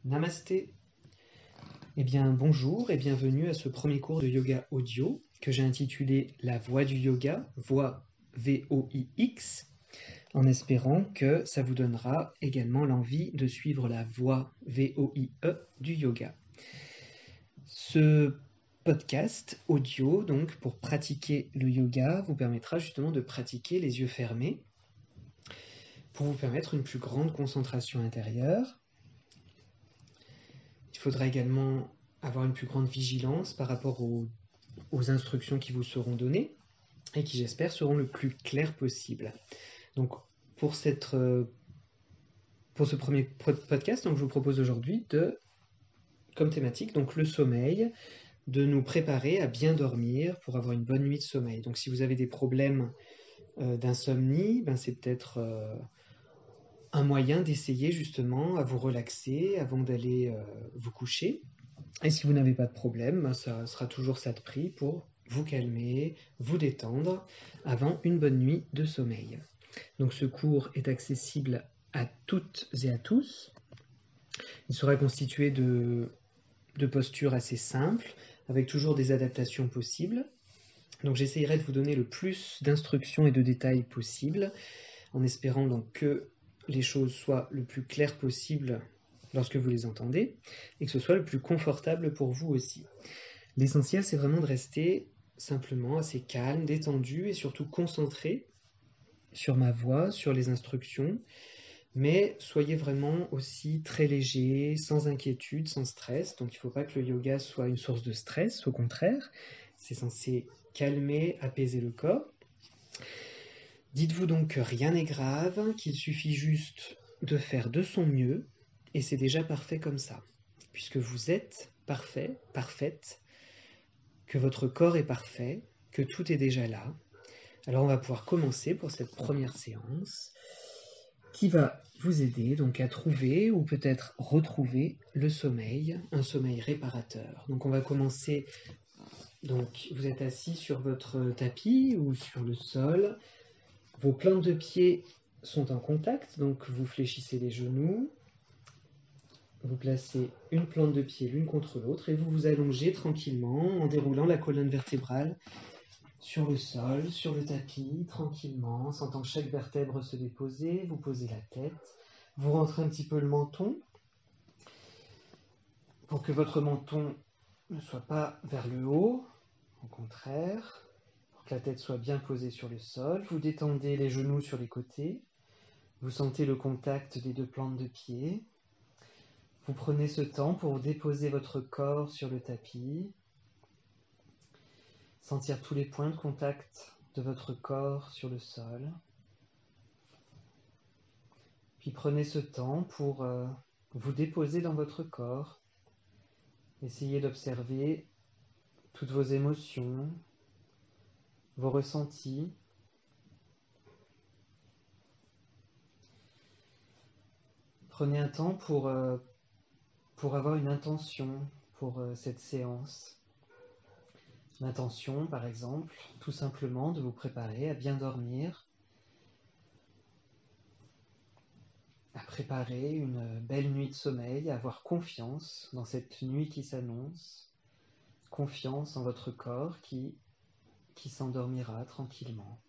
Namasté. Eh bien, bonjour et bienvenue à ce premier cours de yoga audio que j'ai intitulé La voix du yoga, voix V-O-I-X, en espérant que ça vous donnera également l'envie de suivre la voix V-O-I-E du yoga. Ce podcast audio, donc, pour pratiquer le yoga, vous permettra justement de pratiquer les yeux fermés pour vous permettre une plus grande concentration intérieure. Il faudra également avoir une plus grande vigilance par rapport aux instructions qui vous seront données et qui, j'espère, seront le plus claires possible. Donc, pour ce premier podcast, donc, je vous propose aujourd'hui comme thématique, donc le sommeil, de nous préparer à bien dormir pour avoir une bonne nuit de sommeil. Donc, si vous avez des problèmes d'insomnie, c'est peut-être un moyen d'essayer justement à vous relaxer avant d'aller vous coucher. Et si vous n'avez pas de problème, ça sera toujours ça de prix pour vous calmer, vous détendre avant une bonne nuit de sommeil. Donc ce cours est accessible à toutes et à tous. Il sera constitué de postures assez simples, avec toujours des adaptations possibles. Donc j'essaierai de vous donner le plus d'instructions et de détails possible, en espérant donc que les choses soient le plus claires possible lorsque vous les entendez, et que ce soit le plus confortable pour vous aussi. L'essentiel, c'est vraiment de rester simplement assez calme, détendu et surtout concentré sur ma voix, sur les instructions, mais soyez vraiment aussi très léger, sans inquiétude, sans stress. Donc il ne faut pas que le yoga soit une source de stress, au contraire, c'est censé calmer, apaiser le corps. Dites-vous donc que rien n'est grave, qu'il suffit juste de faire de son mieux, et c'est déjà parfait comme ça, puisque vous êtes parfait, parfaite, que votre corps est parfait, que tout est déjà là. Alors on va pouvoir commencer pour cette première séance qui va vous aider donc à trouver ou peut-être retrouver le sommeil, un sommeil réparateur. Donc on va commencer, donc vous êtes assis sur votre tapis ou sur le sol, vos plantes de pied sont en contact, donc vous fléchissez les genoux, vous placez une plante de pied l'une contre l'autre et vous vous allongez tranquillement en déroulant la colonne vertébrale sur le sol, sur le tapis, tranquillement, sentant chaque vertèbre se déposer. Vous posez la tête, vous rentrez un petit peu le menton pour que votre menton ne soit pas vers le haut, au contraire, pour que la tête soit bien posée sur le sol. Vous détendez les genoux sur les côtés, vous sentez le contact des deux plantes de pied. Vous prenez ce temps pour déposer votre corps sur le tapis, sentir tous les points de contact de votre corps sur le sol. Puis prenez ce temps pour vous déposer dans votre corps. Essayez d'observer toutes vos émotions, vos ressentis. Prenez un temps pour avoir une intention pour cette séance. L'intention, par exemple, tout simplement de vous préparer à bien dormir, à préparer une belle nuit de sommeil, à avoir confiance dans cette nuit qui s'annonce, confiance en votre corps qui s'endormira tranquillement.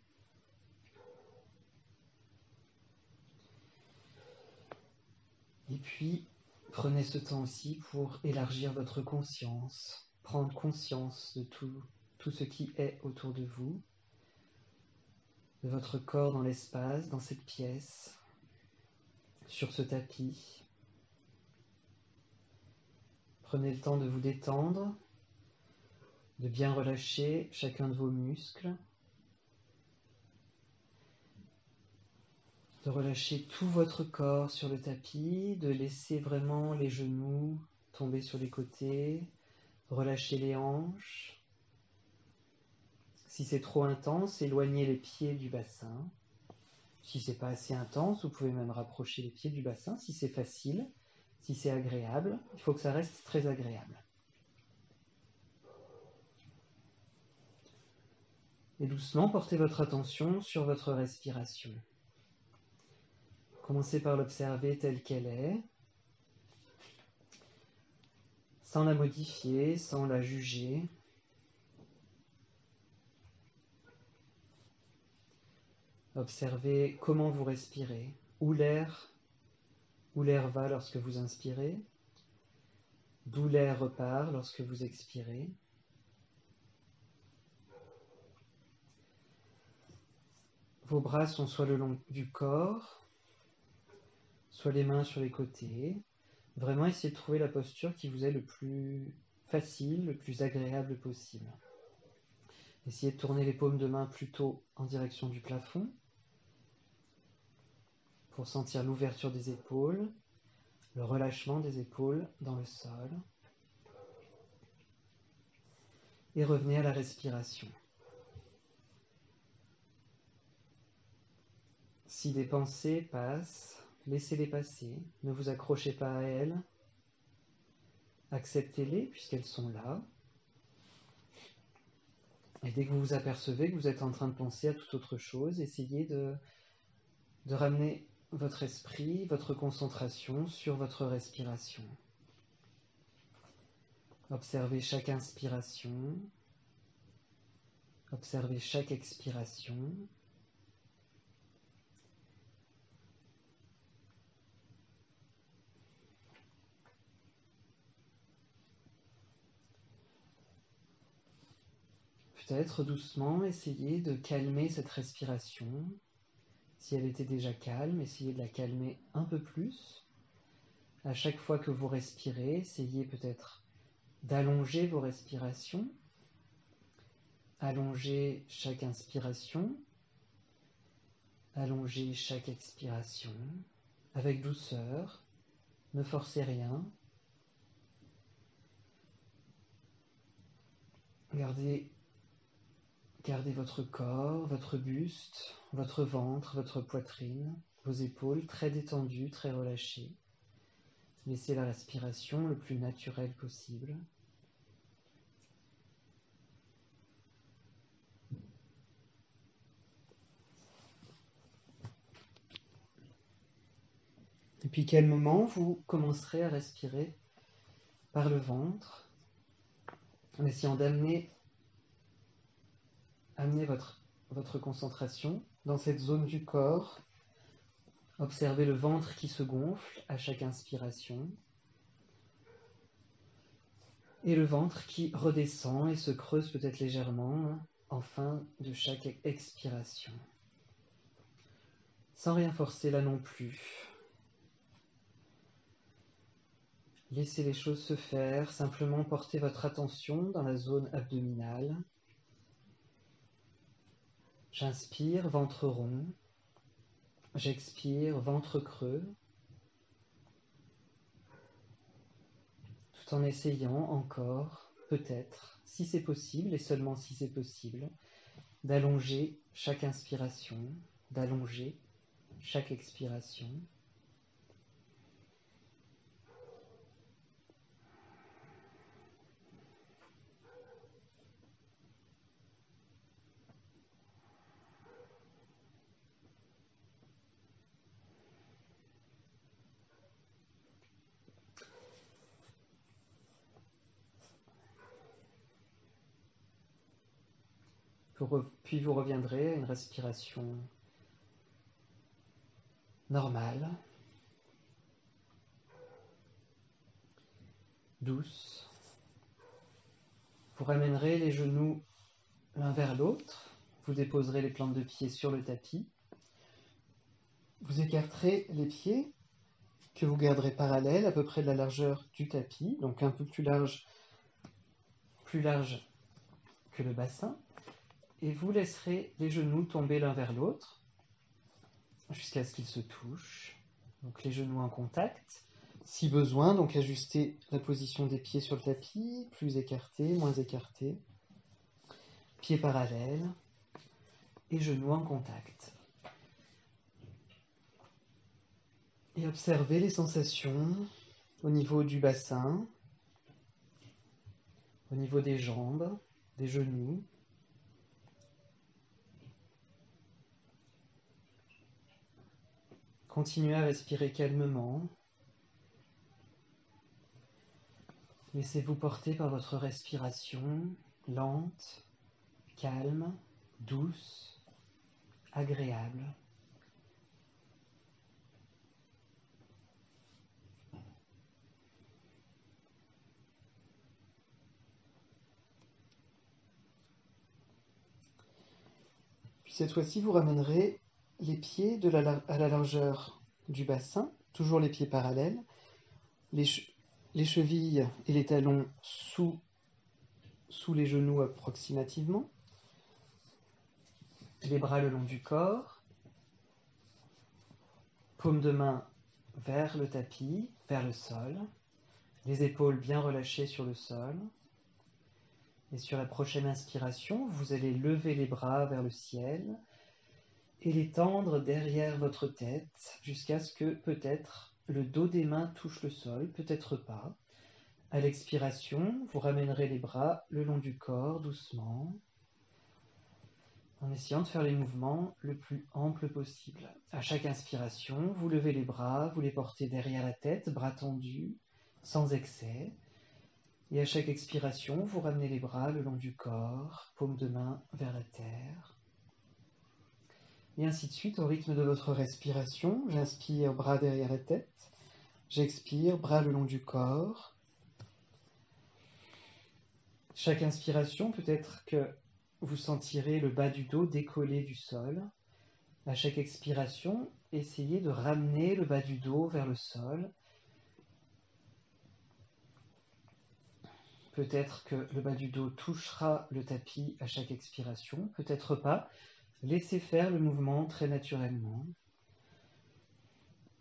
Et puis, prenez ce temps aussi pour élargir votre conscience, prendre conscience de tout ce qui est autour de vous, de votre corps dans l'espace, dans cette pièce, sur ce tapis. Prenez le temps de vous détendre, de bien relâcher chacun de vos muscles, de relâcher tout votre corps sur le tapis, de laisser vraiment les genoux tomber sur les côtés, relâcher les hanches. Si c'est trop intense, éloignez les pieds du bassin. Si c'est pas assez intense, vous pouvez même rapprocher les pieds du bassin. Si c'est facile, si c'est agréable, il faut que ça reste très agréable. Et doucement, portez votre attention sur votre respiration. Commencez par l'observer telle qu'elle est. sans la modifier, sans la juger. Observez comment vous respirez, où l'air va lorsque vous inspirez, d'où l'air repart lorsque vous expirez. Vos bras sont soit le long du corps, soit les mains sur les côtés. Vraiment essayez de trouver la posture qui vous est le plus facile, le plus agréable possible. Essayez de tourner les paumes de main plutôt en direction du plafond pour sentir l'ouverture des épaules, le relâchement des épaules dans le sol. Et revenez à la respiration. Si des pensées passent, laissez-les passer, ne vous accrochez pas à elles, acceptez-les puisqu'elles sont là. Et dès que vous vous apercevez que vous êtes en train de penser à toute autre chose, essayez de ramener votre esprit, votre concentration sur votre respiration. Observez chaque inspiration, observez chaque expiration. Peut-être doucement, essayez de calmer cette respiration. Si elle était déjà calme, essayez de la calmer un peu plus. À chaque fois que vous respirez, essayez peut-être d'allonger vos respirations. Allongez chaque inspiration. Allongez chaque expiration. Avec douceur. Ne forcez rien. Gardez votre corps, votre buste, votre ventre, votre poitrine, vos épaules très détendues, très relâchées. Laissez la respiration le plus naturelle possible. Et puis quel moment vous commencerez à respirer par le ventre, en essayant d'amener votre concentration dans cette zone du corps. Observez le ventre qui se gonfle à chaque inspiration et le ventre qui redescend et se creuse peut-être légèrement en fin de chaque expiration. Sans rien forcer là non plus. Laissez les choses se faire, simplement portez votre attention dans la zone abdominale. J'inspire, ventre rond. J'expire, ventre creux. Tout en essayant encore, peut-être, si c'est possible, et seulement si c'est possible, d'allonger chaque inspiration, d'allonger chaque expiration. Puis vous reviendrez à une respiration normale, douce. Vous ramènerez les genoux l'un vers l'autre. Vous déposerez les plantes de pied sur le tapis. Vous écarterez les pieds que vous garderez parallèles à peu près de la largeur du tapis, donc un peu plus large que le bassin. Et vous laisserez les genoux tomber l'un vers l'autre jusqu'à ce qu'ils se touchent. Donc les genoux en contact. Si besoin, donc ajustez la position des pieds sur le tapis, plus écartés, moins écartés. Pieds parallèles et genoux en contact. Et observez les sensations au niveau du bassin, au niveau des jambes, des genoux. Continuez à respirer calmement. Laissez-vous porter par votre respiration lente, calme, douce, agréable. Puis cette fois-ci, vous ramènerez les pieds à la largeur du bassin, toujours les pieds parallèles, les chevilles et les talons sous les genoux approximativement, les bras le long du corps, paume de main vers le tapis, vers le sol, les épaules bien relâchées sur le sol. Et sur la prochaine inspiration, vous allez lever les bras vers le ciel et les tendre derrière votre tête jusqu'à ce que peut-être le dos des mains touche le sol, peut-être pas. À l'expiration, vous ramènerez les bras le long du corps doucement, en essayant de faire les mouvements le plus ample possible. À chaque inspiration, vous levez les bras, vous les portez derrière la tête, bras tendus, sans excès. Et à chaque expiration, vous ramenez les bras le long du corps, paume de main vers la terre. Et ainsi de suite, au rythme de votre respiration, j'inspire, bras derrière la tête. J'expire, bras le long du corps. Chaque inspiration, peut-être que vous sentirez le bas du dos décollé du sol. À chaque expiration, essayez de ramener le bas du dos vers le sol. Peut-être que le bas du dos touchera le tapis à chaque expiration, peut-être pas. Laissez faire le mouvement très naturellement.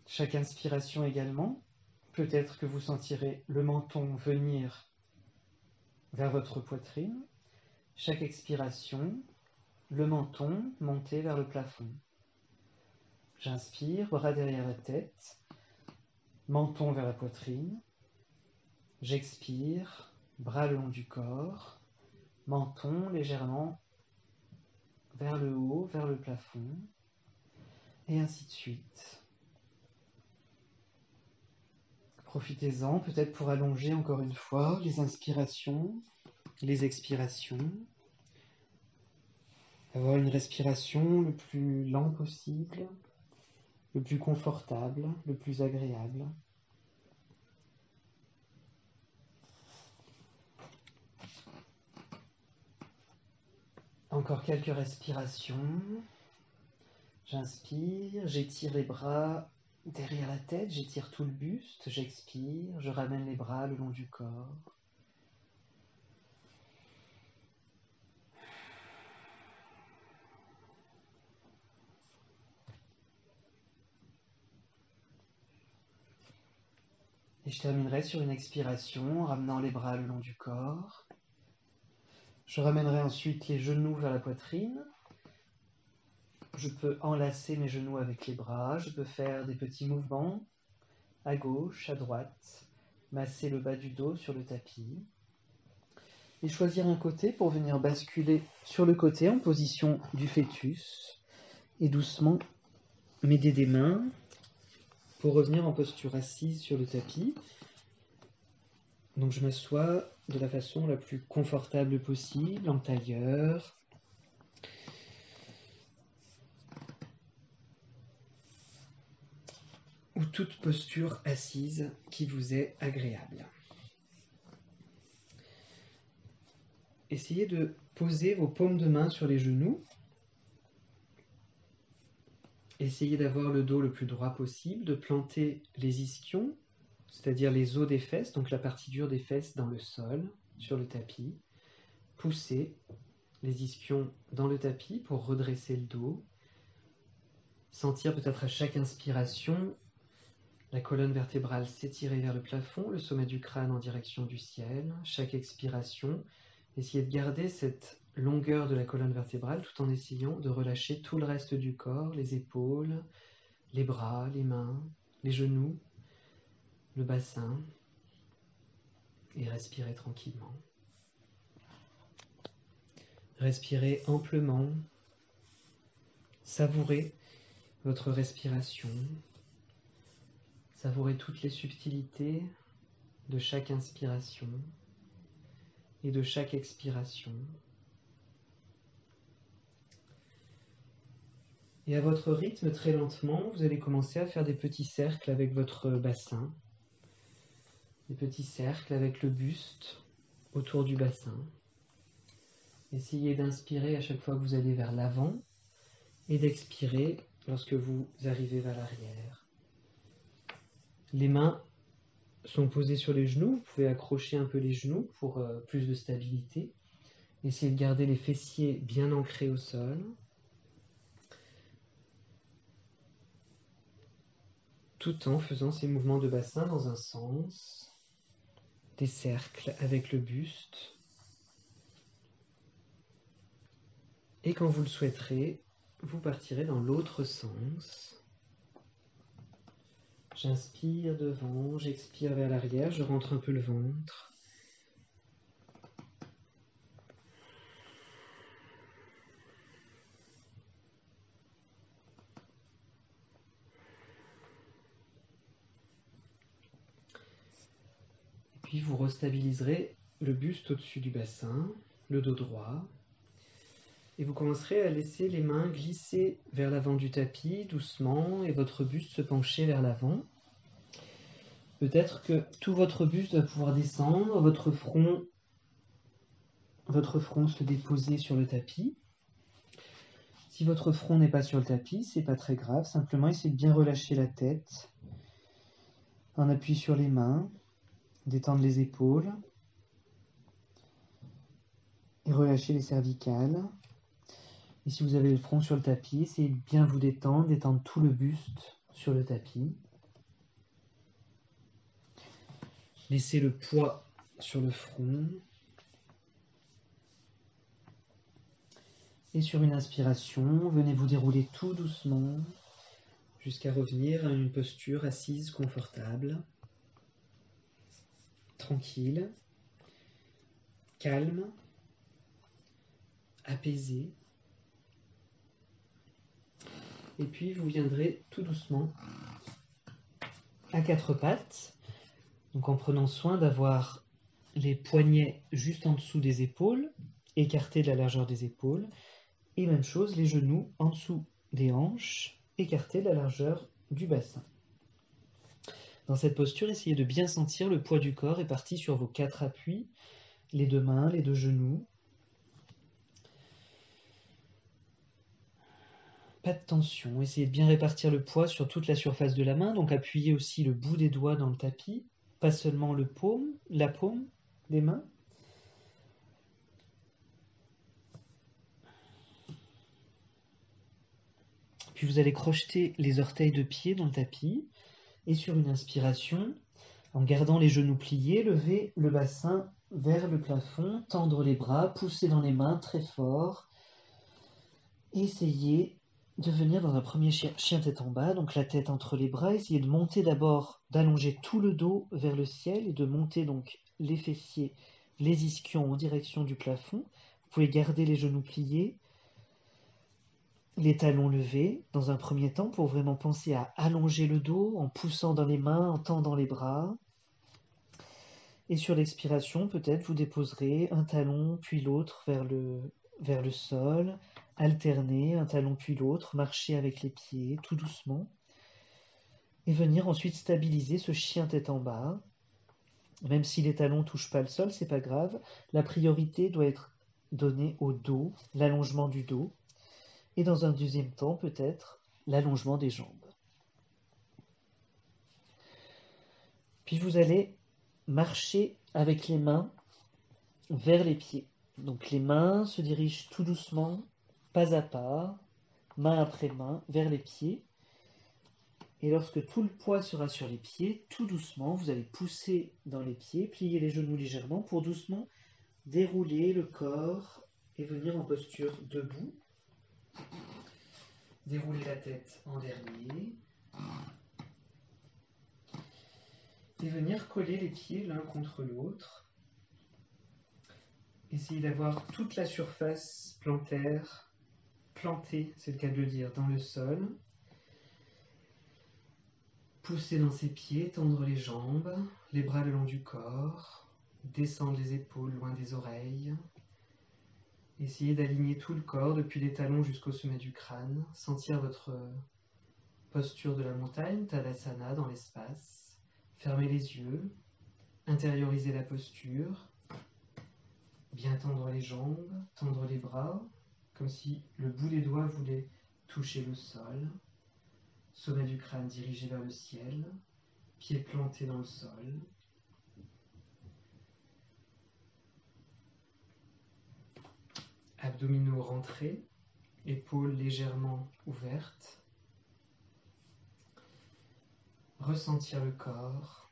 Chaque inspiration également, peut-être que vous sentirez le menton venir vers votre poitrine. Chaque expiration, le menton monter vers le plafond. J'inspire, bras derrière la tête, menton vers la poitrine. J'expire, bras le long du corps, menton légèrement vers le haut, vers le plafond, et ainsi de suite. Profitez-en peut-être pour allonger encore une fois les inspirations, les expirations. Avoir une respiration le plus lent possible, le plus confortable, le plus agréable. Encore quelques respirations. J'inspire, j'étire les bras derrière la tête, j'étire tout le buste, j'expire, je ramène les bras le long du corps. Et je terminerai sur une expiration, ramenant les bras le long du corps. Je ramènerai ensuite les genoux vers la poitrine. Je peux enlacer mes genoux avec les bras, je peux faire des petits mouvements à gauche, à droite, masser le bas du dos sur le tapis. Et choisir un côté pour venir basculer sur le côté en position du fœtus. Et doucement m'aider des mains pour revenir en posture assise sur le tapis. Donc je m'assois de la façon la plus confortable possible, en tailleur. Ou toute posture assise qui vous est agréable. Essayez de poser vos paumes de main sur les genoux. Essayez d'avoir le dos le plus droit possible, de planter les ischions, c'est-à-dire les os des fesses, donc la partie dure des fesses dans le sol, sur le tapis. Poussez les ischions dans le tapis pour redresser le dos. Sentir peut-être à chaque inspiration la colonne vertébrale s'étirer vers le plafond, le sommet du crâne en direction du ciel. Chaque expiration, essayez de garder cette longueur de la colonne vertébrale tout en essayant de relâcher tout le reste du corps, les épaules, les bras, les mains, les genoux, le bassin, et respirez tranquillement. Respirez amplement, savourez votre respiration, savourez toutes les subtilités de chaque inspiration et de chaque expiration. Et à votre rythme, très lentement, vous allez commencer à faire des petits cercles avec votre bassin, des petits cercles avec le buste autour du bassin. Essayez d'inspirer à chaque fois que vous allez vers l'avant et d'expirer lorsque vous arrivez vers l'arrière. Les mains sont posées sur les genoux, vous pouvez accrocher un peu les genoux pour plus de stabilité. Essayez de garder les fessiers bien ancrés au sol. Tout en faisant ces mouvements de bassin dans un sens, des cercles avec le buste. Et quand vous le souhaiterez, vous partirez dans l'autre sens. J'inspire devant, j'expire vers l'arrière, je rentre un peu le ventre. Et puis vous restabiliserez le buste au-dessus du bassin, le dos droit. Et vous commencerez à laisser les mains glisser vers l'avant du tapis doucement et votre buste se pencher vers l'avant. Peut-être que tout votre buste va pouvoir descendre, votre front se déposer sur le tapis. Si votre front n'est pas sur le tapis, c'est pas très grave. Simplement, essayez de bien relâcher la tête en appui sur les mains, détendre les épaules et relâcher les cervicales. Et si vous avez le front sur le tapis, essayez de bien vous détendre, détendre tout le buste sur le tapis. Laissez le poids sur le front. Et sur une inspiration, venez vous dérouler tout doucement jusqu'à revenir à une posture assise confortable, tranquille, calme, apaisée. Et puis vous viendrez tout doucement à quatre pattes, donc en prenant soin d'avoir les poignets juste en dessous des épaules, écartés de la largeur des épaules, et même chose, les genoux en dessous des hanches, écartés de la largeur du bassin. Dans cette posture, essayez de bien sentir le poids du corps réparti sur vos quatre appuis, les deux mains, les deux genoux. Pas de tension, essayez de bien répartir le poids sur toute la surface de la main, donc appuyez aussi le bout des doigts dans le tapis, pas seulement la paume des mains. Puis vous allez crocheter les orteils de pied dans le tapis, et sur une inspiration, en gardant les genoux pliés, levez le bassin vers le plafond, tendre les bras, pousser dans les mains très fort. Essayez de venir dans un premier chien tête en bas, donc la tête entre les bras. Essayez de monter d'abord, d'allonger tout le dos vers le ciel et de monter donc les fessiers, les ischions en direction du plafond. Vous pouvez garder les genoux pliés, les talons levés dans un premier temps pour vraiment penser à allonger le dos en poussant dans les mains, en tendant les bras. Et sur l'expiration, peut-être vous déposerez un talon puis l'autre vers le sol, alterner un talon puis l'autre, marcher avec les pieds tout doucement et venir ensuite stabiliser ce chien tête en bas. Même si les talons ne touchent pas le sol, c'est pas grave. La priorité doit être donnée au dos, l'allongement du dos et dans un deuxième temps peut-être l'allongement des jambes. Puis vous allez marcher avec les mains vers les pieds. Donc les mains se dirigent tout doucement, pas à pas, main après main, vers les pieds. Et lorsque tout le poids sera sur les pieds, tout doucement, vous allez pousser dans les pieds, plier les genoux légèrement pour doucement dérouler le corps et venir en posture debout. Dérouler la tête en dernier. Et venir coller les pieds l'un contre l'autre. Essayez d'avoir toute la surface plantaire plantée, c'est le cas de le dire, dans le sol. Pousser dans ses pieds, tendre les jambes, les bras le long du corps, descendre les épaules loin des oreilles. Essayez d'aligner tout le corps depuis les talons jusqu'au sommet du crâne, sentir votre posture de la montagne, Tadasana dans l'espace. Fermez les yeux, intériorisez la posture, bien tendre les jambes, tendre les bras, comme si le bout des doigts voulait toucher le sol. Sommet du crâne dirigé vers le ciel, pieds plantés dans le sol. Abdominaux rentrés, épaules légèrement ouvertes. Ressentir le corps.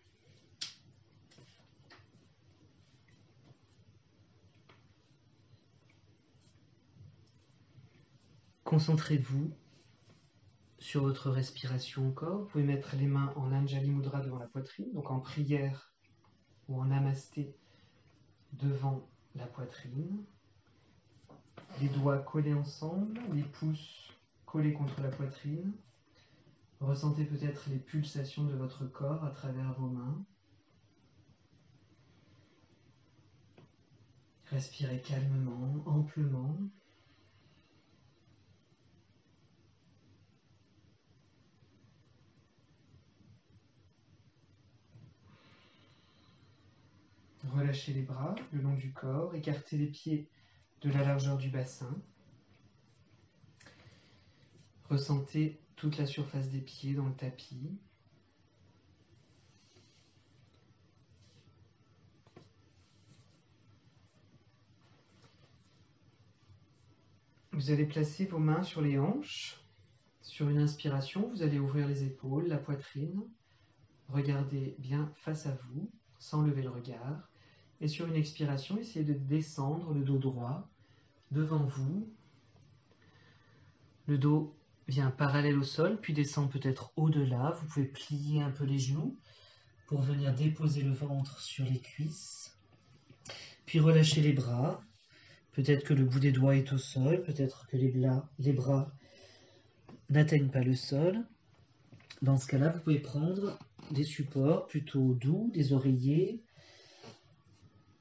Concentrez-vous sur votre respiration encore. Vous pouvez mettre les mains en Anjali Mudra devant la poitrine, donc en prière ou en Namasté devant la poitrine. Les doigts collés ensemble, les pouces collés contre la poitrine. Ressentez peut-être les pulsations de votre corps à travers vos mains. Respirez calmement, amplement. Relâchez les bras le long du corps, écartez les pieds de la largeur du bassin. Ressentez toute la surface des pieds dans le tapis. Vous allez placer vos mains sur les hanches. Sur une inspiration, vous allez ouvrir les épaules, la poitrine. Regardez bien face à vous, sans lever le regard. Et sur une expiration, essayez de descendre le dos droit devant vous. Le dos vient parallèle au sol, puis descend peut-être au-delà. Vous pouvez plier un peu les genoux pour venir déposer le ventre sur les cuisses. Puis relâchez les bras. Peut-être que le bout des doigts est au sol, peut-être que les bras n'atteignent pas le sol. Dans ce cas-là, vous pouvez prendre des supports plutôt doux, des oreillers,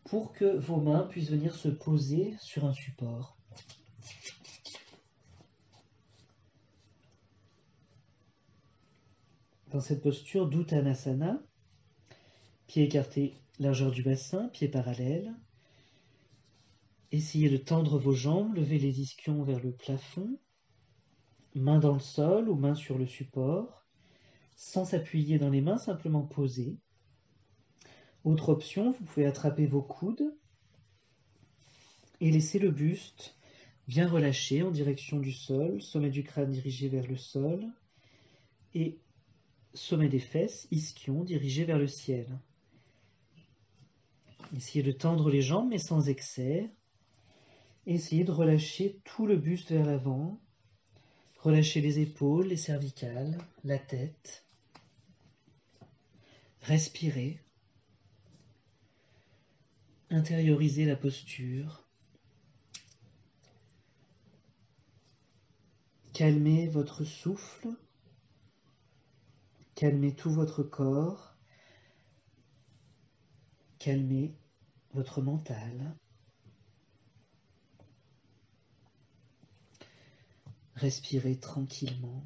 pour que vos mains puissent venir se poser sur un support. Dans cette posture d'Uttanasana, pieds écartés, largeur du bassin, pieds parallèles. Essayez de tendre vos jambes, levez les ischions vers le plafond, main dans le sol ou main sur le support, sans s'appuyer dans les mains, simplement poser. Autre option, vous pouvez attraper vos coudes et laisser le buste bien relâché en direction du sol, sommet du crâne dirigé vers le sol et sommet des fesses, ischion dirigé vers le ciel. Essayez de tendre les jambes mais sans excès. Essayez de relâcher tout le buste vers l'avant. Relâchez les épaules, les cervicales, la tête. Respirez. Intériorisez la posture. Calmez votre souffle. Calmez tout votre corps. Calmez votre mental. Respirez tranquillement.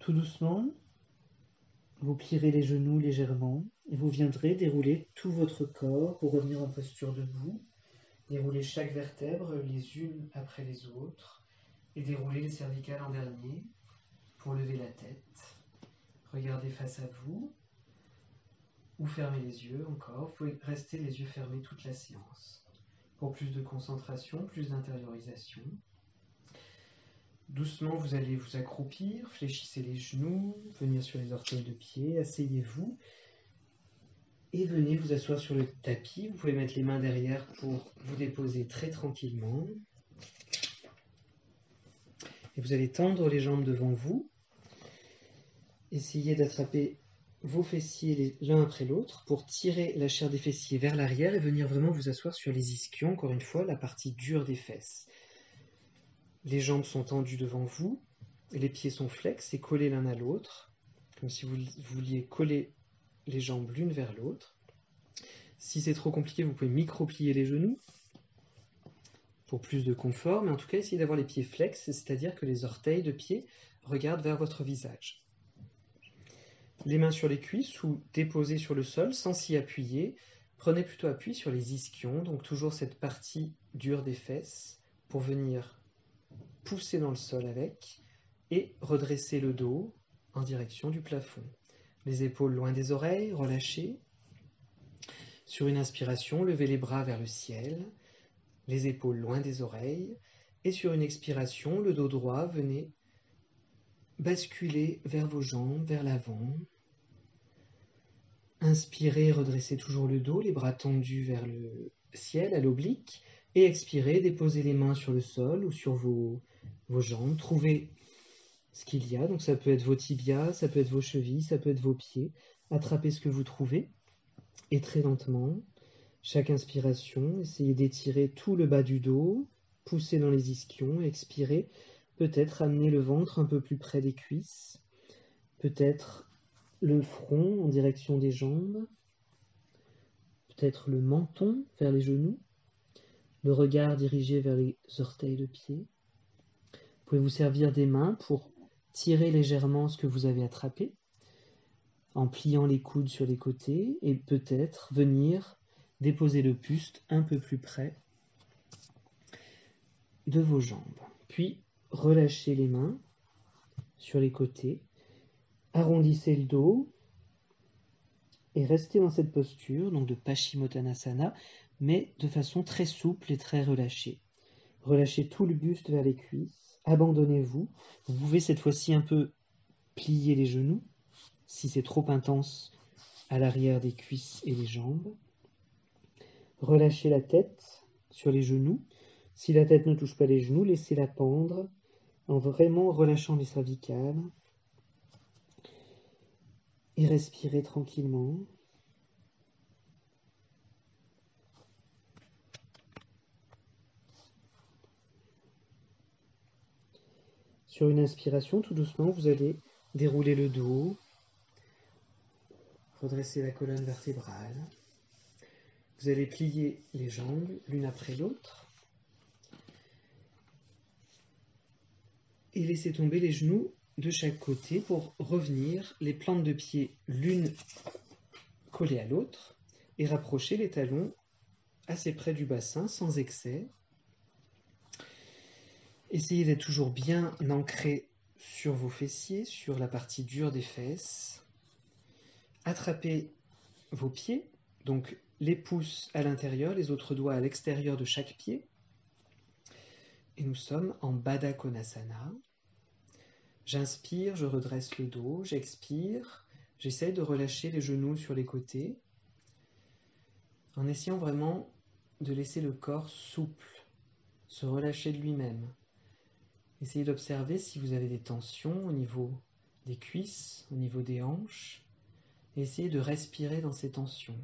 Tout doucement, vous plierez les genoux légèrement et vous viendrez dérouler tout votre corps pour revenir en posture debout. Déroulez chaque vertèbre les unes après les autres et déroulez les cervicales en dernier pour lever la tête. Regardez face à vous ou fermez les yeux encore. Vous pouvez rester les yeux fermés toute la séance. Pour plus de concentration, plus d'intériorisation. Doucement, vous allez vous accroupir, fléchissez les genoux, venir sur les orteils de pied, asseyez-vous et venez vous asseoir sur le tapis. Vous pouvez mettre les mains derrière pour vous déposer très tranquillement. Et vous allez tendre les jambes devant vous Essayez d'attraper vos fessiers l'un après l'autre pour tirer la chair des fessiers vers l'arrière et venir vraiment vous asseoir sur les ischions, encore une fois, la partie dure des fesses. Les jambes sont tendues devant vous, les pieds sont flex et collés l'un à l'autre, comme si vous vouliez coller les jambes l'une vers l'autre. Si c'est trop compliqué, vous pouvez micro-plier les genoux pour plus de confort, mais en tout cas, essayez d'avoir les pieds flex, c'est-à-dire que les orteils de pied regardent vers votre visage. Les mains sur les cuisses ou déposées sur le sol sans s'y appuyer. Prenez plutôt appui sur les ischions, donc toujours cette partie dure des fesses, pour venir pousser dans le sol avec et redresser le dos en direction du plafond. Les épaules loin des oreilles, relâchées. Sur une inspiration, levez les bras vers le ciel, les épaules loin des oreilles. Et sur une expiration, le dos droit, venez basculer vers vos jambes, vers l'avant. Inspirez, redressez toujours le dos, les bras tendus vers le ciel, à l'oblique. Et expirez, déposez les mains sur le sol ou sur vos jambes. Trouvez ce qu'il y a. Donc ça peut être vos tibias, ça peut être vos chevilles, ça peut être vos pieds. Attrapez ce que vous trouvez. Et très lentement, chaque inspiration, essayez d'étirer tout le bas du dos. Poussez dans les ischions. Expirez. Peut-être amener le ventre un peu plus près des cuisses. Peut-être le front en direction des jambes, peut-être le menton vers les genoux, le regard dirigé vers les orteils de pied. Vous pouvez vous servir des mains pour tirer légèrement ce que vous avez attrapé, en pliant les coudes sur les côtés, et peut-être venir déposer le buste un peu plus près de vos jambes. Puis relâchez les mains sur les côtés, arrondissez le dos, et restez dans cette posture, donc de Paschimottanasana, mais de façon très souple et très relâchée. Relâchez tout le buste vers les cuisses, abandonnez-vous. Vous pouvez cette fois-ci un peu plier les genoux, si c'est trop intense, à l'arrière des cuisses et des jambes. Relâchez la tête sur les genoux. Si la tête ne touche pas les genoux, laissez-la pendre en vraiment relâchant les cervicales. Et respirez tranquillement. Sur une inspiration, tout doucement, vous allez dérouler le dos, redresser la colonne vertébrale. Vous allez plier les jambes l'une après l'autre et laisser tomber les genoux de chaque côté pour revenir les plantes de pied l'une collées à l'autre et rapprocher les talons assez près du bassin sans excès. Essayez d'être toujours bien ancré sur vos fessiers, sur la partie dure des fesses. Attrapez vos pieds, donc les pouces à l'intérieur, les autres doigts à l'extérieur de chaque pied. Et nous sommes en Baddha Konasana. J'inspire, je redresse le dos, j'expire, j'essaie de relâcher les genoux sur les côtés, en essayant vraiment de laisser le corps souple, se relâcher de lui-même. Essayez d'observer si vous avez des tensions au niveau des cuisses, au niveau des hanches, et essayez de respirer dans ces tensions.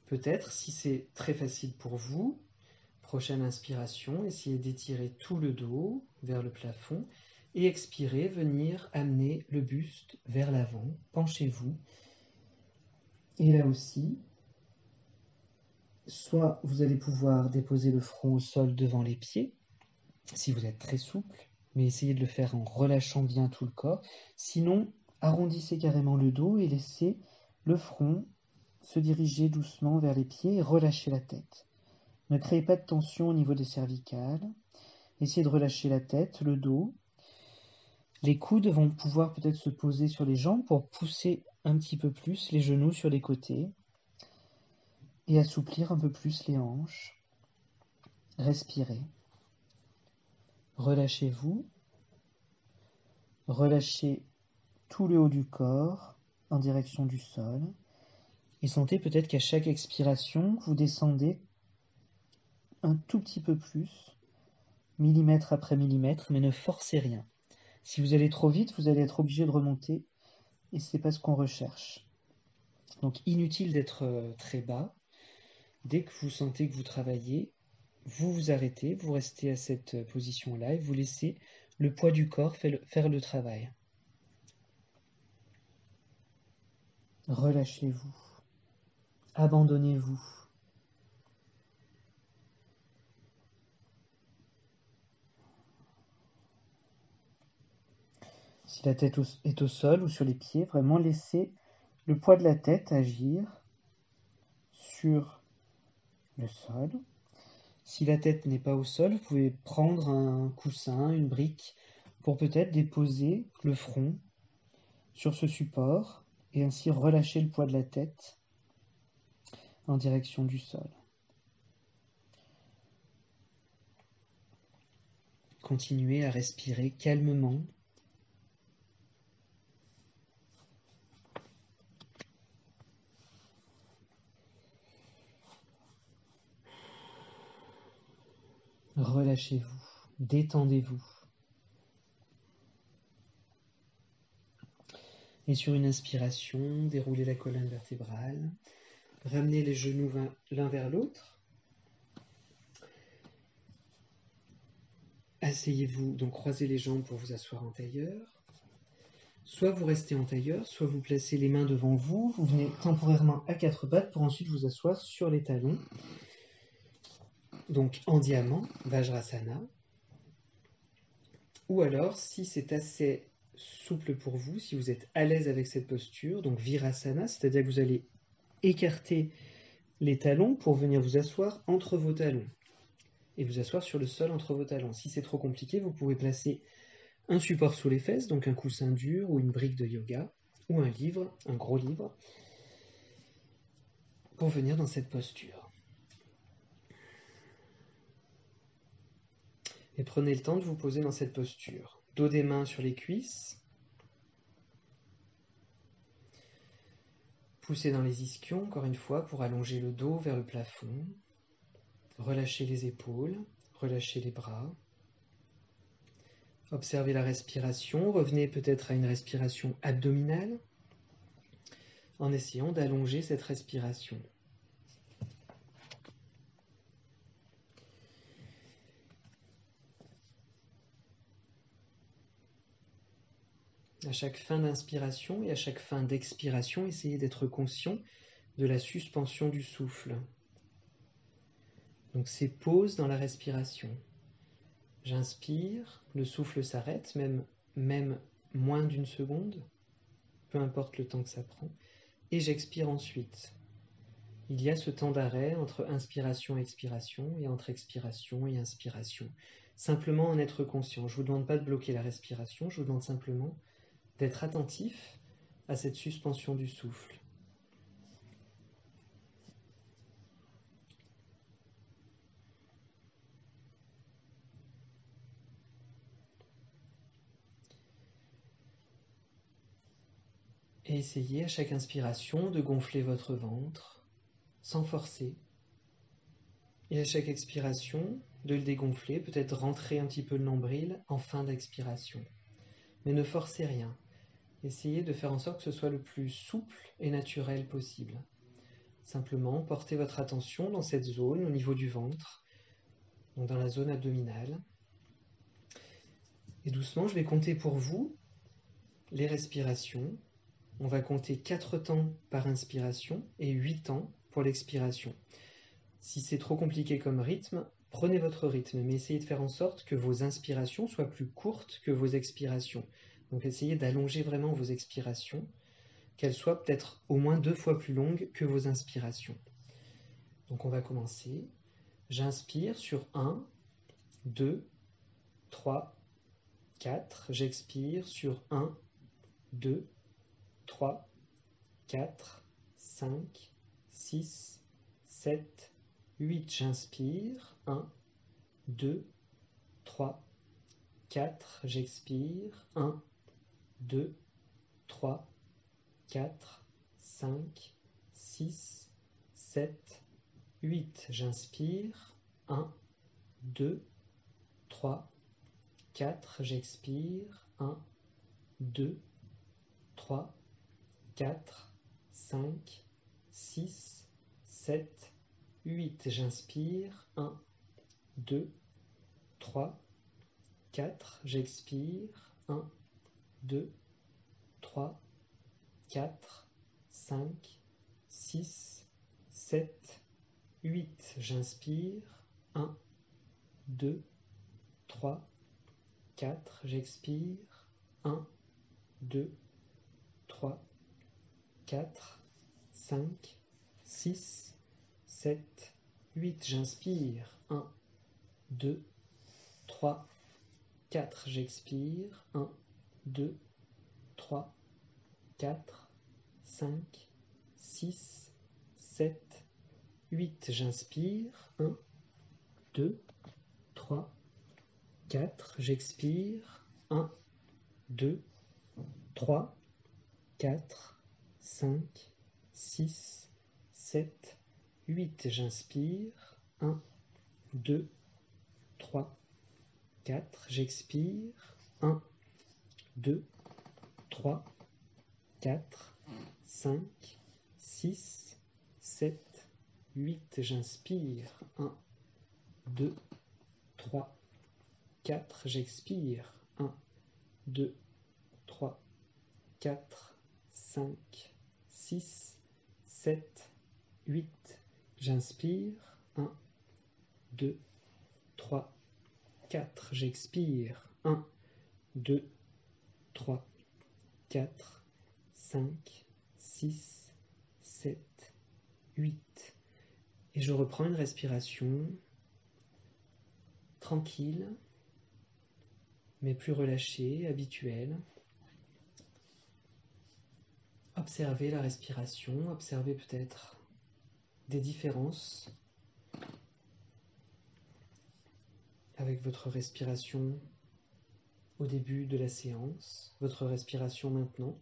Peut-être, si c'est très facile pour vous, prochaine inspiration, essayez d'étirer tout le dos vers le plafond et expirez, venir amener le buste vers l'avant, penchez-vous. Et là aussi, soit vous allez pouvoir déposer le front au sol devant les pieds, si vous êtes très souple, mais essayez de le faire en relâchant bien tout le corps. Sinon, arrondissez carrément le dos et laissez le front se diriger doucement vers les pieds et relâchez la tête. Ne créez pas de tension au niveau des cervicales. Essayez de relâcher la tête, le dos. Les coudes vont pouvoir peut-être se poser sur les jambes pour pousser un petit peu plus les genoux sur les côtés et assouplir un peu plus les hanches. Respirez. Relâchez-vous. Relâchez tout le haut du corps en direction du sol. Et sentez peut-être qu'à chaque expiration, vous descendez un tout petit peu plus, millimètre après millimètre, mais ne forcez rien. Si vous allez trop vite, vous allez être obligé de remonter et ce n'est pas ce qu'on recherche. Donc inutile d'être très bas. Dès que vous sentez que vous travaillez, vous vous arrêtez, vous restez à cette position-là et vous laissez le poids du corps faire le travail. Relâchez-vous. Abandonnez-vous. Si la tête est au sol ou sur les pieds, vraiment laissez le poids de la tête agir sur le sol. Si la tête n'est pas au sol, vous pouvez prendre un coussin, une brique, pour peut-être déposer le front sur ce support et ainsi relâcher le poids de la tête en direction du sol. Continuez à respirer calmement. Relâchez-vous, détendez-vous. Et sur une inspiration, déroulez la colonne vertébrale. Ramenez les genoux l'un vers l'autre. Asseyez-vous, donc croisez les jambes pour vous asseoir en tailleur. Soit vous restez en tailleur, soit vous placez les mains devant vous. Vous venez temporairement à quatre pattes pour ensuite vous asseoir sur les talons. Donc en diamant, Vajrasana. Ou alors, si c'est assez souple pour vous, si vous êtes à l'aise avec cette posture, donc Virasana, c'est-à-dire que vous allez écarter les talons pour venir vous asseoir entre vos talons et vous asseoir sur le sol entre vos talons. Si c'est trop compliqué, vous pouvez placer un support sous les fesses, donc un coussin dur ou une brique de yoga, ou un livre, un gros livre, pour venir dans cette posture. Et prenez le temps de vous poser dans cette posture. Dos des mains sur les cuisses, poussez dans les ischions, encore une fois, pour allonger le dos vers le plafond. Relâchez les épaules, relâchez les bras. Observez la respiration, revenez peut-être à une respiration abdominale en essayant d'allonger cette respiration. À chaque fin d'inspiration et à chaque fin d'expiration, essayez d'être conscient de la suspension du souffle. Donc ces pauses dans la respiration. J'inspire, le souffle s'arrête, même moins d'une seconde, peu importe le temps que ça prend, et j'expire ensuite. Il y a ce temps d'arrêt entre inspiration et expiration, et entre expiration et inspiration. Simplement en être conscient. Je ne vous demande pas de bloquer la respiration, je vous demande simplement d'être attentif à cette suspension du souffle. Et essayez à chaque inspiration de gonfler votre ventre sans forcer. Et à chaque expiration, de le dégonfler, peut-être rentrer un petit peu le nombril en fin d'expiration. Mais ne forcez rien. Essayez de faire en sorte que ce soit le plus souple et naturel possible. Simplement, portez votre attention dans cette zone, au niveau du ventre, donc dans la zone abdominale. Et doucement, je vais compter pour vous les respirations. On va compter 4 temps par inspiration et 8 temps pour l'expiration. Si c'est trop compliqué comme rythme, prenez votre rythme, mais essayez de faire en sorte que vos inspirations soient plus courtes que vos expirations. Donc essayez d'allonger vraiment vos expirations, qu'elles soient peut-être au moins 2 fois plus longues que vos inspirations. Donc on va commencer. J'inspire sur 1, 2, 3, 4. J'expire sur 1, 2, 3, 4, 5, 6, 7, 8. J'inspire. 1, 2, 3, 4. J'expire. 1, 2, 3, 4, 5, 6, 7, 8. J'inspire. 1, 2, 3, 4. J'expire. 1, 2, 3, 4, 5, 6, 7, 8. J'inspire. 1, 2, 3, 4. J'expire. 1, 2, 3, 4, 5, 6, 7, 8. J'inspire. 1, 2, 3, 4. J'expire. 1, 2, 3, 4, 5, 6, 7, 8. J'inspire. 1, 2, 3, 4. J'expire. 1, 2, 3, 4, 5, 6, 7, 8. J'inspire. 1, 2, 3, 4. J'expire. 1, 2, 3, 4, 5, 6, 7, 8. J'inspire. 1, 2, 3, 4. J'expire. 1, 2, 3, 4, 5, 6, 7, 8. J'inspire. 1, 2, 3, 4. J'expire. 1, 2, 3, 4, 5, 6, 7, 8. J'inspire. 1, 2, 3, 4. J'expire. 1, 2, 3, 4, 5, 6, 7, 8. Et je reprends une respiration tranquille, mais plus relâchée, habituelle. Observez la respiration, observez peut-être des différences avec votre respiration au début de la séance, votre respiration maintenant.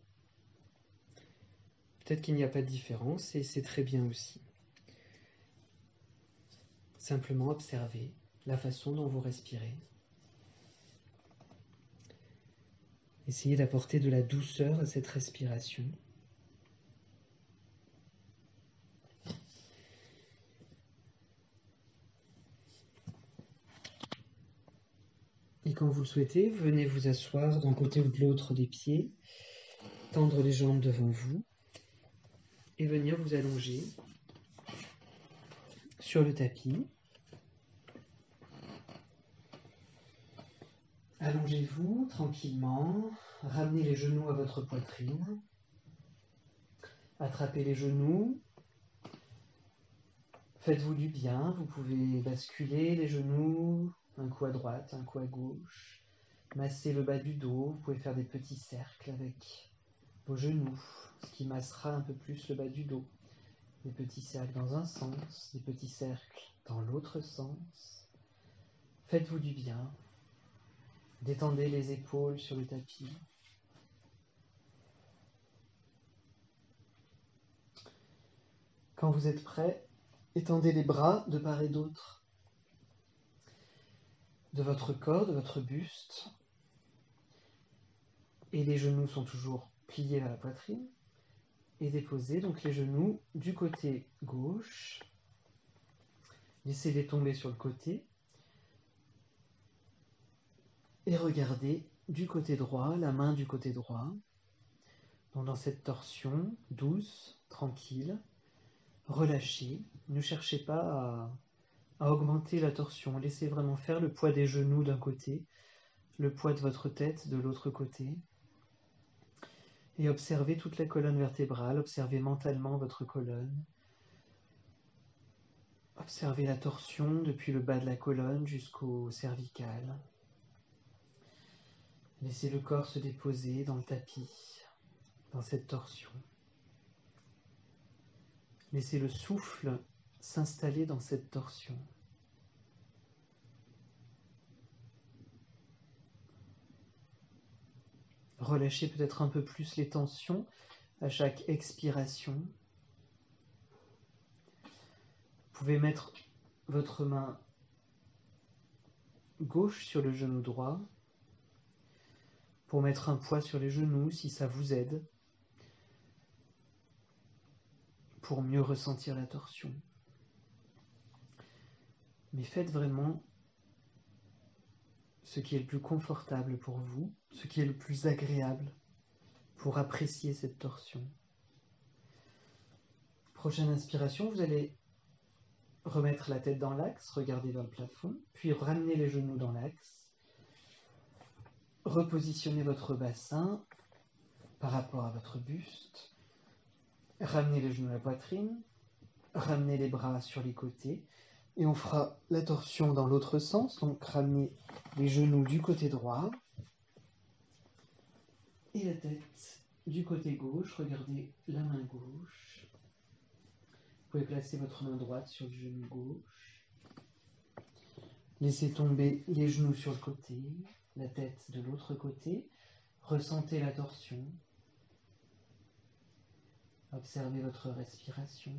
Peut-être qu'il n'y a pas de différence et c'est très bien aussi. Simplement observez la façon dont vous respirez. Essayez d'apporter de la douceur à cette respiration. Et quand vous le souhaitez, venez vous asseoir d'un côté ou de l'autre des pieds, tendre les jambes devant vous et venir vous allonger sur le tapis. Allongez-vous tranquillement, ramenez les genoux à votre poitrine, attrapez les genoux, faites-vous du bien, vous pouvez basculer les genoux, un coup à droite, un coup à gauche, masser le bas du dos, vous pouvez faire des petits cercles avec vos genoux, ce qui massera un peu plus le bas du dos. Des petits cercles dans un sens, des petits cercles dans l'autre sens. Faites-vous du bien. Détendez les épaules sur le tapis. Quand vous êtes prêt, étendez les bras de part et d'autre de votre corps, de votre buste. Et les genoux sont toujours pliés vers la poitrine. Et déposez donc les genoux du côté gauche. Laissez-les tomber sur le côté. Et regardez du côté droit, la main du côté droit. Donc dans cette torsion douce, tranquille, relâchez. Ne cherchez pas à augmenter la torsion. Laissez vraiment faire le poids des genoux d'un côté, le poids de votre tête de l'autre côté. Et observez toute la colonne vertébrale, observez mentalement votre colonne. Observez la torsion depuis le bas de la colonne jusqu'au cervical. Laissez le corps se déposer dans le tapis, dans cette torsion. Laissez le souffle s'installer dans cette torsion. Relâchez peut-être un peu plus les tensions à chaque expiration. Vous pouvez mettre votre main gauche sur le genou droit pour mettre un poids sur les genoux si ça vous aide, pour mieux ressentir la torsion. Mais faites vraiment ce qui est le plus confortable pour vous, ce qui est le plus agréable pour apprécier cette torsion. Prochaine inspiration, vous allez remettre la tête dans l'axe, regarder vers le plafond, puis ramener les genoux dans l'axe. Repositionnez votre bassin par rapport à votre buste. Ramenez les genoux à la poitrine, ramenez les bras sur les côtés. Et on fera la torsion dans l'autre sens, donc ramenez les genoux du côté droit et la tête du côté gauche. Regardez la main gauche. Vous pouvez placer votre main droite sur le genou gauche. Laissez tomber les genoux sur le côté, la tête de l'autre côté. Ressentez la torsion. Observez votre respiration.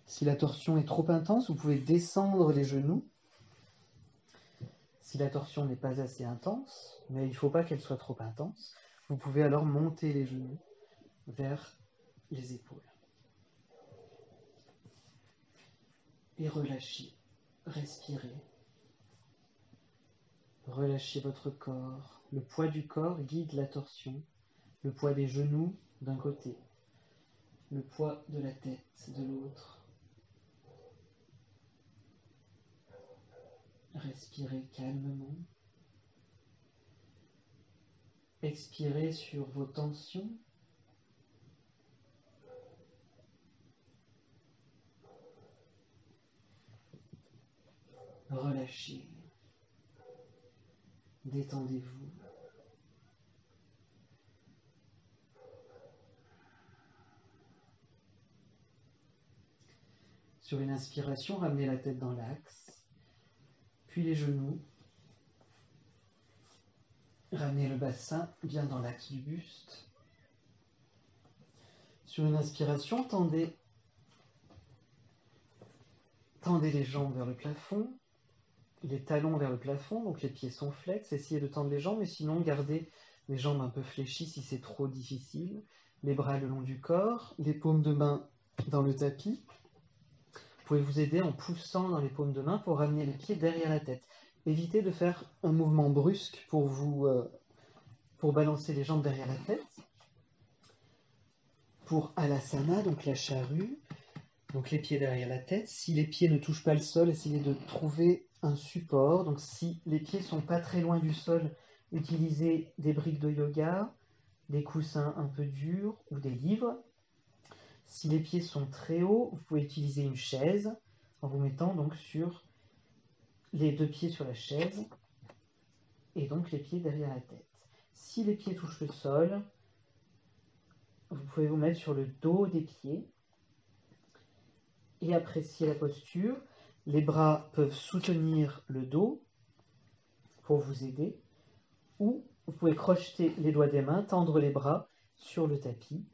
Si la torsion est trop intense, vous pouvez descendre les genoux. Si la torsion n'est pas assez intense, mais il ne faut pas qu'elle soit trop intense, vous pouvez alors monter les genoux vers les épaules. Et relâchez, respirez. Relâchez votre corps. Le poids du corps guide la torsion. Le poids des genoux d'un côté. Le poids de la tête de l'autre. Respirez calmement. Expirez sur vos tensions. Relâchez. Détendez-vous. Sur une inspiration, ramenez la tête dans l'axe, puis les genoux. Ramenez le bassin bien dans l'axe du buste. Sur une inspiration, tendez les jambes vers le plafond, les talons vers le plafond, donc les pieds sont flex. Essayez de tendre les jambes, mais sinon gardez les jambes un peu fléchies si c'est trop difficile. Les bras le long du corps, les paumes de main dans le tapis. Vous pouvez vous aider en poussant dans les paumes de main pour ramener les pieds derrière la tête. Évitez de faire un mouvement brusque pour balancer les jambes derrière la tête. Pour Alasana, donc la charrue, donc les pieds derrière la tête. Si les pieds ne touchent pas le sol, essayez de trouver un support. Donc si les pieds ne sont pas très loin du sol, utilisez des briques de yoga, des coussins un peu durs ou des livres. Si les pieds sont très hauts, vous pouvez utiliser une chaise en vous mettant donc sur les deux pieds sur la chaise et donc les pieds derrière la tête. Si les pieds touchent le sol, vous pouvez vous mettre sur le dos des pieds et apprécier la posture. Les bras peuvent soutenir le dos pour vous aider, ou vous pouvez crocheter les doigts des mains, tendre les bras sur le tapis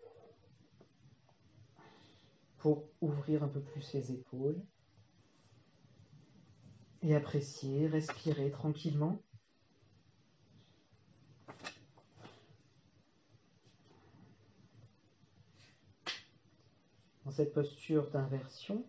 pour ouvrir un peu plus les épaules et apprécier, respirer tranquillement. Dans cette posture d'inversion,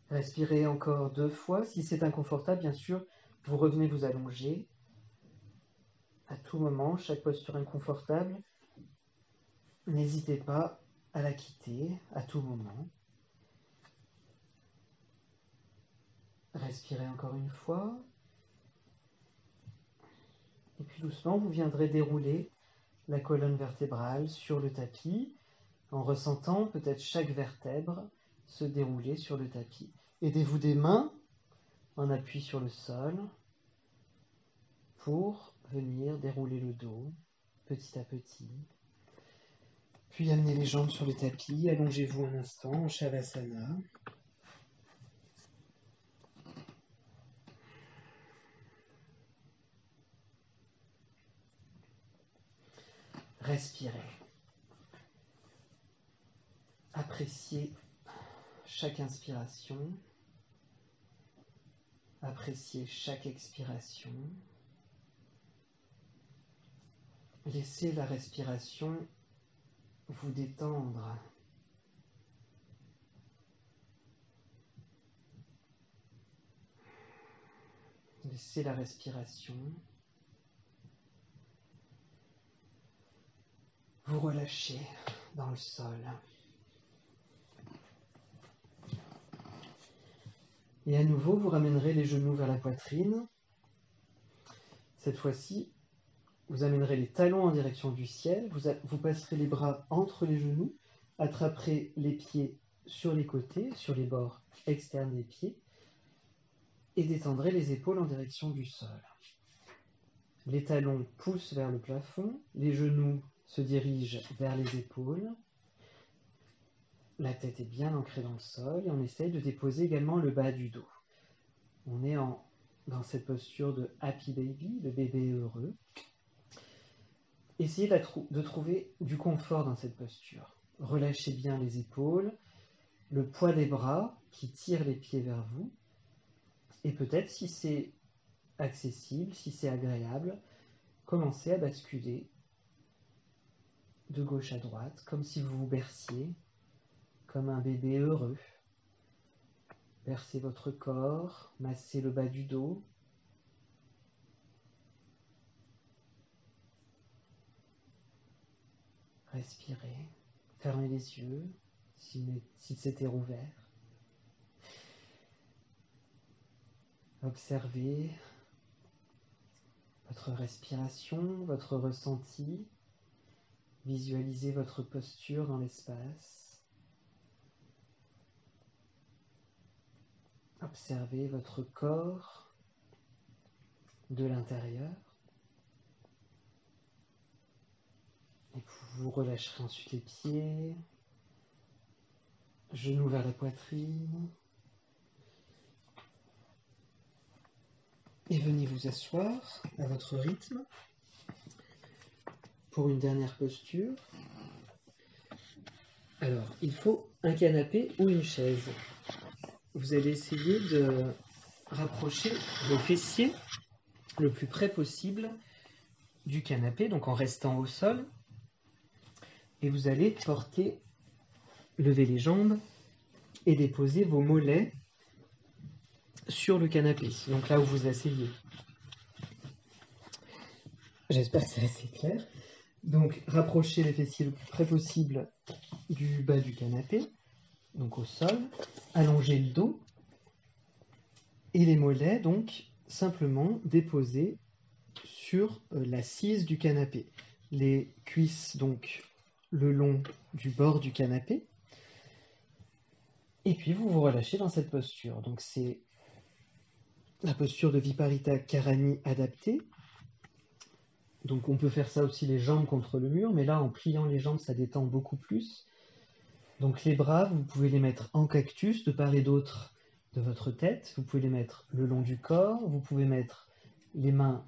respirez encore 2 fois. Si c'est inconfortable, bien sûr, vous revenez vous allonger. À tout moment, chaque posture inconfortable, n'hésitez pas à la quitter à tout moment. Respirez encore une fois. Et puis doucement, vous viendrez dérouler la colonne vertébrale sur le tapis en ressentant peut-être chaque vertèbre se dérouler sur le tapis. Aidez-vous des mains en appui sur le sol pour venir dérouler le dos petit à petit. Puis amenez les jambes sur le tapis, allongez-vous un instant en Shavasana. respirez. Appréciez chaque inspiration. Appréciez chaque expiration. Laissez la respiration vous détendre. Laissez la respiration vous relâcher dans le sol. Et à nouveau, vous ramènerez les genoux vers la poitrine. Cette fois-ci, vous amènerez les talons en direction du ciel. Vous passerez les bras entre les genoux, attraperez les pieds sur les côtés, sur les bords externes des pieds, et détendrez les épaules en direction du sol. Les talons poussent vers le plafond, les genoux se dirigent vers les épaules. La tête est bien ancrée dans le sol et on essaye de déposer également le bas du dos. On est dans cette posture de Happy Baby, le bébé heureux. Essayez de trouver du confort dans cette posture. Relâchez bien les épaules, le poids des bras qui tirent les pieds vers vous. Et peut-être, si c'est accessible, si c'est agréable, commencez à basculer de gauche à droite, comme si vous vous berciez, comme un bébé heureux. Bercez votre corps, massez le bas du dos. Respirez, fermez les yeux si c'était rouvert. Observez votre respiration, votre ressenti. Visualisez votre posture dans l'espace. Observez votre corps de l'intérieur. Et vous relâcherez ensuite les pieds, genoux vers la poitrine. Et venez vous asseoir à votre rythme pour une dernière posture. Alors, il faut un canapé ou une chaise. Vous allez essayer de rapprocher vos fessiers le plus près possible du canapé, donc en restant au sol. Et vous allez lever les jambes et déposer vos mollets sur le canapé, donc là où vous asseyez. J'espère que c'est assez clair. Donc, rapprochez les fessiers le plus près possible du bas du canapé, donc au sol. Allongez le dos et les mollets, donc, simplement déposés sur l'assise du canapé. Les cuisses, donc, le long du bord du canapé. Et puis, vous vous relâchez dans cette posture. Donc, c'est la posture de Viparita Karani adaptée. Donc, on peut faire ça aussi les jambes contre le mur, mais là, en pliant les jambes, ça détend beaucoup plus. Donc, les bras, vous pouvez les mettre en cactus de part et d'autre de votre tête. Vous pouvez les mettre le long du corps. Vous pouvez mettre les mains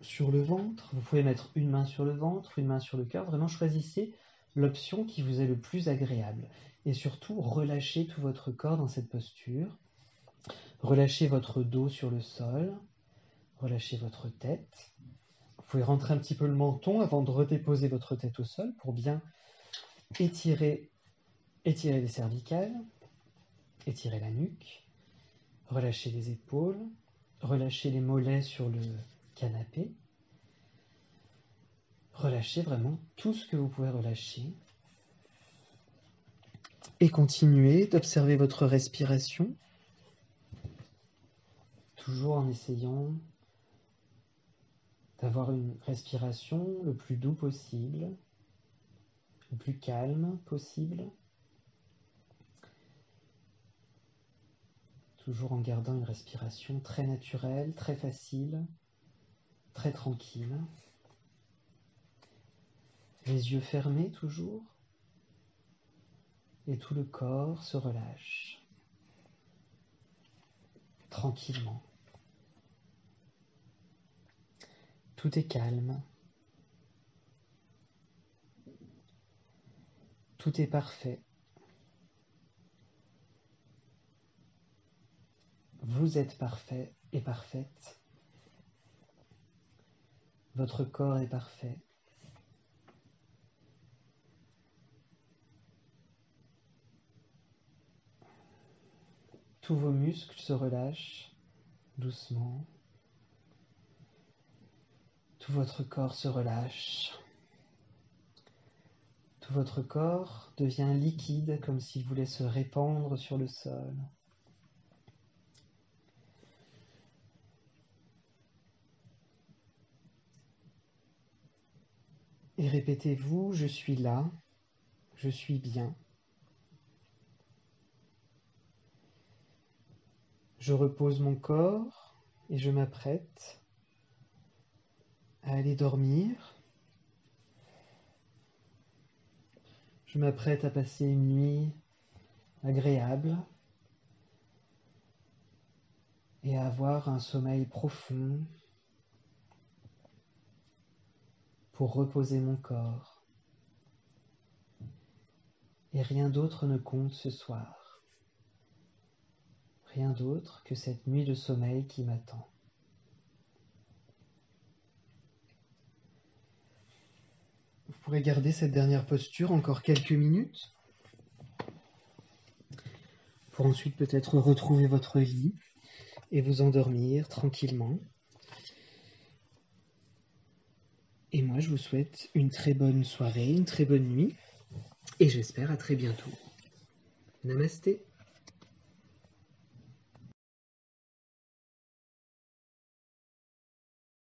sur le ventre. Vous pouvez mettre une main sur le ventre, une main sur le cœur. Vraiment, choisissez l'option qui vous est le plus agréable. Et surtout, relâchez tout votre corps dans cette posture. Relâchez votre dos sur le sol. Relâchez votre tête. Vous pouvez rentrer un petit peu le menton avant de redéposer votre tête au sol pour bien étirer les cervicales, étirer la nuque, relâcher les épaules, relâcher les mollets sur le canapé. Relâchez vraiment tout ce que vous pouvez relâcher. Et continuez d'observer votre respiration, toujours en essayant d'avoir une respiration le plus doux possible, le plus calme possible, toujours en gardant une respiration très naturelle, très facile, très tranquille. Les yeux fermés toujours, et tout le corps se relâche, tranquillement. Tout est calme. Tout est parfait. Vous êtes parfait et parfaite. Votre corps est parfait. Tous vos muscles se relâchent doucement. Tout votre corps se relâche. Tout votre corps devient liquide comme s'il voulait se répandre sur le sol. Et répétez-vous, je suis là, je suis bien. Je repose mon corps et je m'apprête à aller dormir. Je m'apprête à passer une nuit agréable et à avoir un sommeil profond pour reposer mon corps. Et rien d'autre ne compte ce soir. Rien d'autre que cette nuit de sommeil qui m'attend. Vous pourrez garder cette dernière posture encore quelques minutes pour ensuite peut-être retrouver votre lit et vous endormir tranquillement. Et moi, je vous souhaite une très bonne soirée, une très bonne nuit, et j'espère à très bientôt. Namasté.